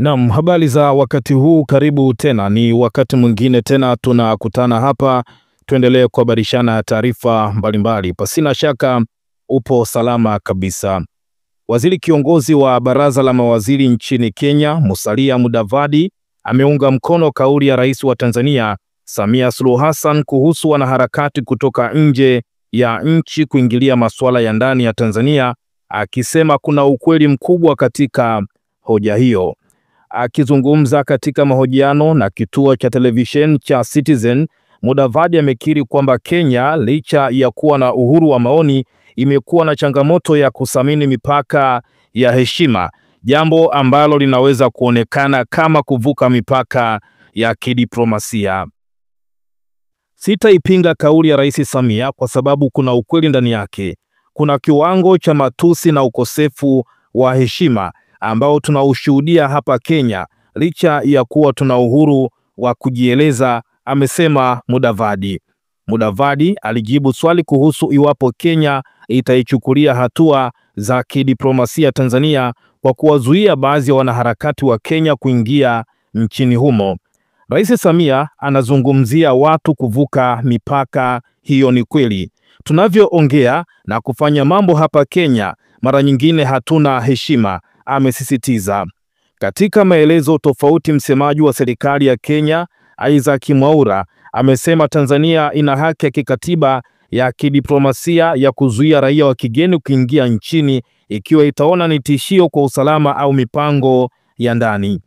Naam, habari za wakati huu, karibu tena. Ni wakati mwingine tena tunakutana hapa, tuendelee kuhabarishana taarifa mbalimbali. Pasina shaka upo salama kabisa. Waziri kiongozi wa baraza la mawaziri nchini Kenya, Musalia Mudavadi, ameunga mkono kauli ya Rais wa Tanzania, Samia Suluhu Hassan, kuhusu wanaharakati kutoka nje ya nchi kuingilia masuala ya ndani ya Tanzania, akisema kuna ukweli mkubwa katika hoja hiyo. Akizungumza katika mahojiano na kituo cha televisheni cha Citizen, Mudavadi amekiri kwamba Kenya, licha ya kuwa na uhuru wa maoni, imekuwa na changamoto ya kusamini mipaka ya heshima, jambo ambalo linaweza kuonekana kama kuvuka mipaka ya kidiplomasia. Sitaipinga kauli ya Rais Samia kwa sababu kuna ukweli ndani yake. Kuna kiwango cha matusi na ukosefu wa heshima ambao tunaushuhudia hapa Kenya, licha ya kuwa tuna uhuru wa kujieleza, amesema Mudavadi. Mudavadi alijibu swali kuhusu iwapo Kenya itaichukulia hatua za kidiplomasia Tanzania kwa kuwazuia baadhi ya wanaharakati wa Kenya kuingia nchini humo. Rais Samia anazungumzia watu kuvuka mipaka. Hiyo ni kweli. Tunavyoongea na kufanya mambo hapa Kenya, mara nyingine hatuna heshima, amesisitiza. Katika maelezo tofauti, msemaji wa serikali ya Kenya, Isaac Mwaura, amesema Tanzania ina haki ya kikatiba ya kidiplomasia ya kuzuia raia wa kigeni kuingia nchini ikiwa itaona ni tishio kwa usalama au mipango ya ndani.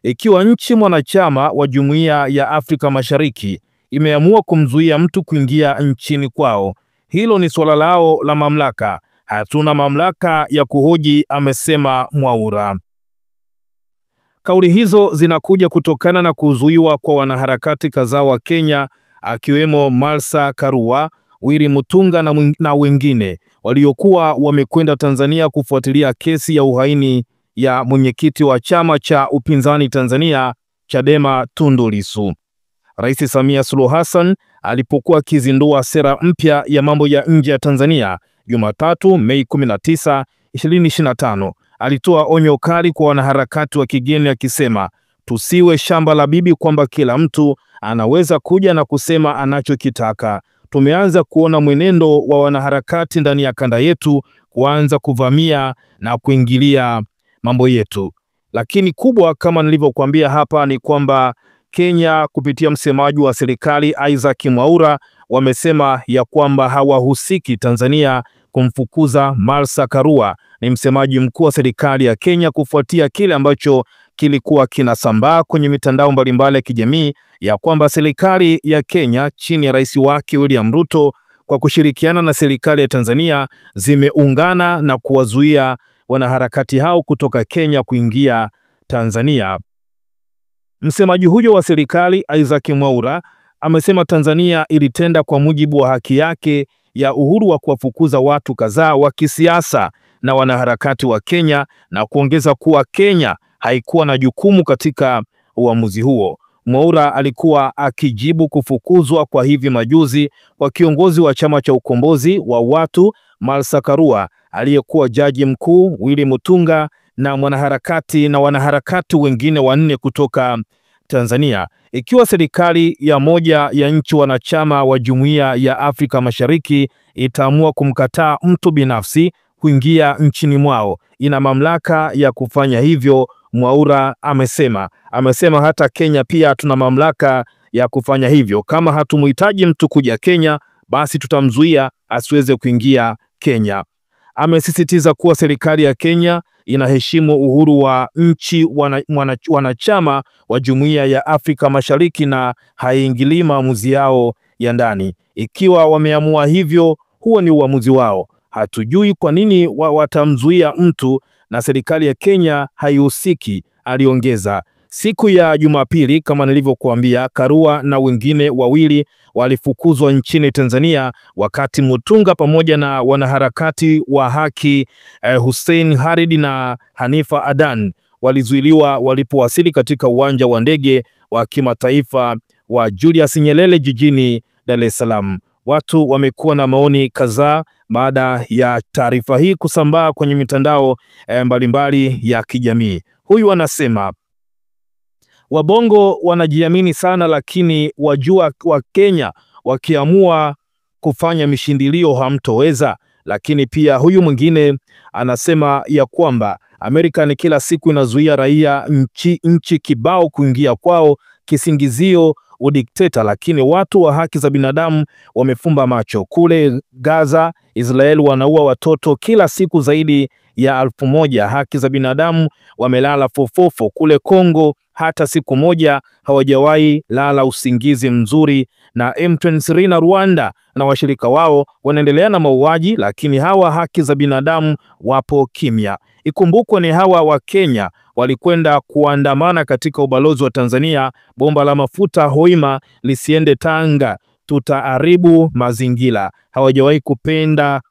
Ikiwa nchi mwanachama wa Jumuiya ya Afrika Mashariki imeamua kumzuia mtu kuingia nchini kwao, hilo ni swala lao la mamlaka. Hatuna mamlaka ya kuhoji, amesema Mwaura. Kauli hizo zinakuja kutokana na kuzuiwa kwa wanaharakati kadhaa wa Kenya, akiwemo Martha Karua, Willy Mutunga na wengine waliokuwa wamekwenda Tanzania kufuatilia kesi ya uhaini ya mwenyekiti wa chama cha upinzani Tanzania, Chadema, Tundu Lissu. Rais Samia Suluhu Hassan alipokuwa akizindua sera mpya ya mambo ya nje ya Tanzania Jumatatu, Mei 19, 2025, alitoa onyo kali kwa wanaharakati wa kigeni akisema, tusiwe shamba la bibi kwamba kila mtu anaweza kuja na kusema anachokitaka. Tumeanza kuona mwenendo wa wanaharakati ndani ya kanda yetu kuanza kuvamia na kuingilia mambo yetu. Lakini kubwa, kama nilivyokuambia hapa, ni kwamba Kenya kupitia msemaji wa serikali Isaac Mwaura wamesema ya kwamba hawahusiki Tanzania kumfukuza Martha Karua, ni msemaji mkuu wa serikali ya Kenya, kufuatia kile ambacho kilikuwa kinasambaa kwenye mitandao mbalimbali ya kijamii ya kwamba serikali ya Kenya chini ya rais wake William Ruto kwa kushirikiana na serikali ya Tanzania zimeungana na kuwazuia wanaharakati hao kutoka Kenya kuingia Tanzania. Msemaji huyo wa serikali Isaac Mwaura amesema Tanzania ilitenda kwa mujibu wa haki yake ya uhuru wa kuwafukuza watu kadhaa wa kisiasa na wanaharakati wa Kenya, na kuongeza kuwa Kenya haikuwa na jukumu katika uamuzi huo. Mwaura alikuwa akijibu kufukuzwa kwa hivi majuzi kwa kiongozi wa chama cha ukombozi wa watu Martha Karua, aliyekuwa jaji mkuu Willy Mutunga na wanaharakati wengine wanne kutoka Tanzania. Ikiwa serikali ya moja ya nchi wanachama wa Jumuiya ya Afrika Mashariki itaamua kumkataa mtu binafsi kuingia nchini mwao, ina mamlaka ya kufanya hivyo, Mwaura amesema. Amesema hata Kenya pia tuna mamlaka ya kufanya hivyo. Kama hatumhitaji mtu kuja Kenya, basi tutamzuia asiweze kuingia Kenya. Amesisitiza kuwa serikali ya Kenya inaheshimu uhuru wa nchi wanachama wa Jumuiya ya Afrika Mashariki na haiingilii maamuzi yao ya ndani. Ikiwa wameamua hivyo, huo ni uamuzi wao. Hatujui kwa nini watamzuia mtu, na serikali ya Kenya haihusiki, aliongeza. Siku ya Jumapili, kama nilivyokuambia, Karua na wengine wawili walifukuzwa nchini Tanzania, wakati Mutunga pamoja na wanaharakati wa haki Hussein Haridi na Hanifa Adan walizuiliwa walipowasili katika uwanja wa ndege wa kimataifa wa Julius Nyerere jijini Dar es Salaam. Watu wamekuwa na maoni kadhaa baada ya taarifa hii kusambaa kwenye mitandao mbalimbali ya kijamii. Huyu anasema, Wabongo wanajiamini sana, lakini wajua wa Kenya wakiamua kufanya mishindilio hamtoweza. Lakini pia huyu mwingine anasema ya kwamba Amerika ni kila siku inazuia raia nchi kibao kuingia kwao, kisingizio udikteta, lakini watu wa haki za binadamu wamefumba macho. Kule Gaza, Israeli wanaua watoto kila siku zaidi ya 1000. Haki za binadamu wamelala fofofo. Kule Kongo hata siku moja hawajawahi lala usingizi mzuri, na M23 na Rwanda na washirika wao wanaendelea na mauaji, lakini hawa haki za binadamu wapo kimya. Ikumbukwe ni hawa wa Kenya walikwenda kuandamana katika ubalozi wa Tanzania, bomba la mafuta Hoima lisiende Tanga, tutaharibu mazingira. Hawajawahi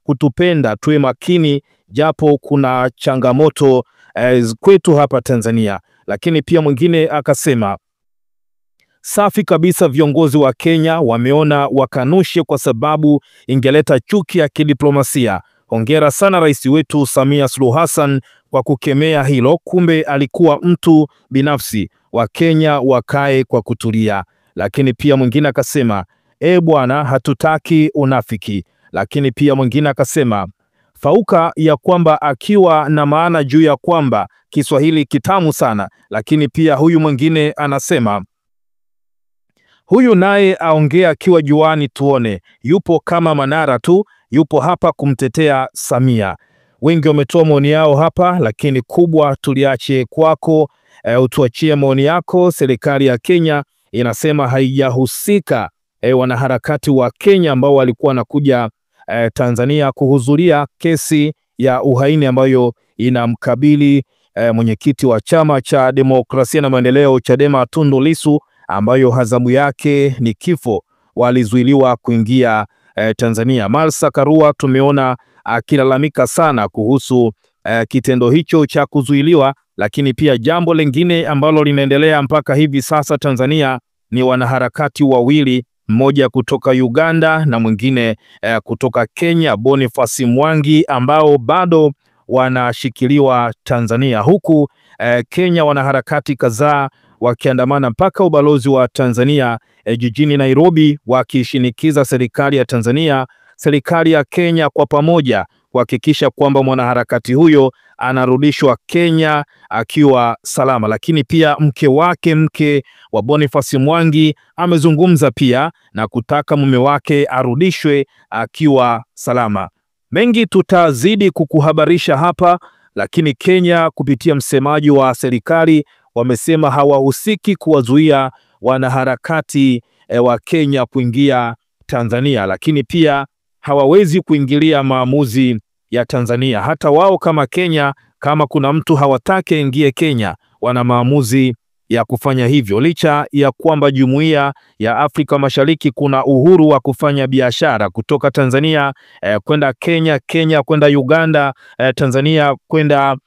kutupenda tuwe makini, japo kuna changamoto kwetu hapa Tanzania. Lakini pia mwingine akasema safi kabisa, viongozi wa Kenya wameona wakanushe kwa sababu ingeleta chuki ya kidiplomasia. Hongera sana rais wetu Samia Suluhu Hassan kwa kukemea hilo, kumbe alikuwa mtu binafsi. Wa Kenya wakae kwa kutulia. Lakini pia mwingine akasema bwana, hatutaki unafiki. Lakini pia mwingine akasema fauka ya kwamba akiwa na maana juu ya kwamba Kiswahili kitamu sana. Lakini pia huyu mwingine anasema huyu naye aongea akiwa juani, tuone yupo kama Manara tu, yupo hapa kumtetea Samia. Wengi wametoa maoni yao hapa, lakini kubwa tuliache kwako, utuachie maoni yako. Serikali ya Kenya inasema haijahusika wanaharakati wa Kenya ambao walikuwa wanakuja Tanzania kuhudhuria kesi ya uhaini ambayo inamkabili mwenyekiti wa chama cha demokrasia na maendeleo Chadema Tundu Lissu, ambayo adhabu yake ni kifo. Walizuiliwa kuingia Tanzania. Martha Karua tumeona akilalamika sana kuhusu kitendo hicho cha kuzuiliwa. Lakini pia jambo lingine ambalo linaendelea mpaka hivi sasa Tanzania ni wanaharakati wawili, mmoja kutoka Uganda na mwingine kutoka Kenya, Boniface Mwangi, ambao bado wanashikiliwa Tanzania, huku Kenya wanaharakati kadhaa wakiandamana mpaka ubalozi wa Tanzania jijini Nairobi, wakishinikiza serikali ya Tanzania, serikali ya Kenya kwa pamoja kuhakikisha kwamba mwanaharakati huyo anarudishwa Kenya akiwa salama. Lakini pia mke wa Boniface Mwangi amezungumza pia na kutaka mume wake arudishwe akiwa salama. Mengi tutazidi kukuhabarisha hapa, lakini Kenya kupitia msemaji wa serikali wamesema hawahusiki kuwazuia wanaharakati wa Kenya kuingia Tanzania, lakini pia hawawezi kuingilia maamuzi ya Tanzania. Hata wao kama Kenya, kama kuna mtu hawatake ingie Kenya, wana maamuzi ya kufanya hivyo, licha ya kwamba Jumuiya ya Afrika Mashariki kuna uhuru wa kufanya biashara kutoka Tanzania kwenda Kenya, Kenya kwenda Uganda, Tanzania kwenda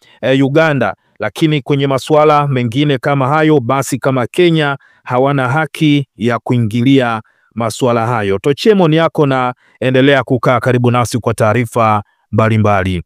Uganda. Lakini kwenye masuala mengine kama hayo, basi kama Kenya hawana haki ya kuingilia masuala hayo. Tochee maoni yako na endelea kukaa karibu nasi kwa taarifa mbalimbali.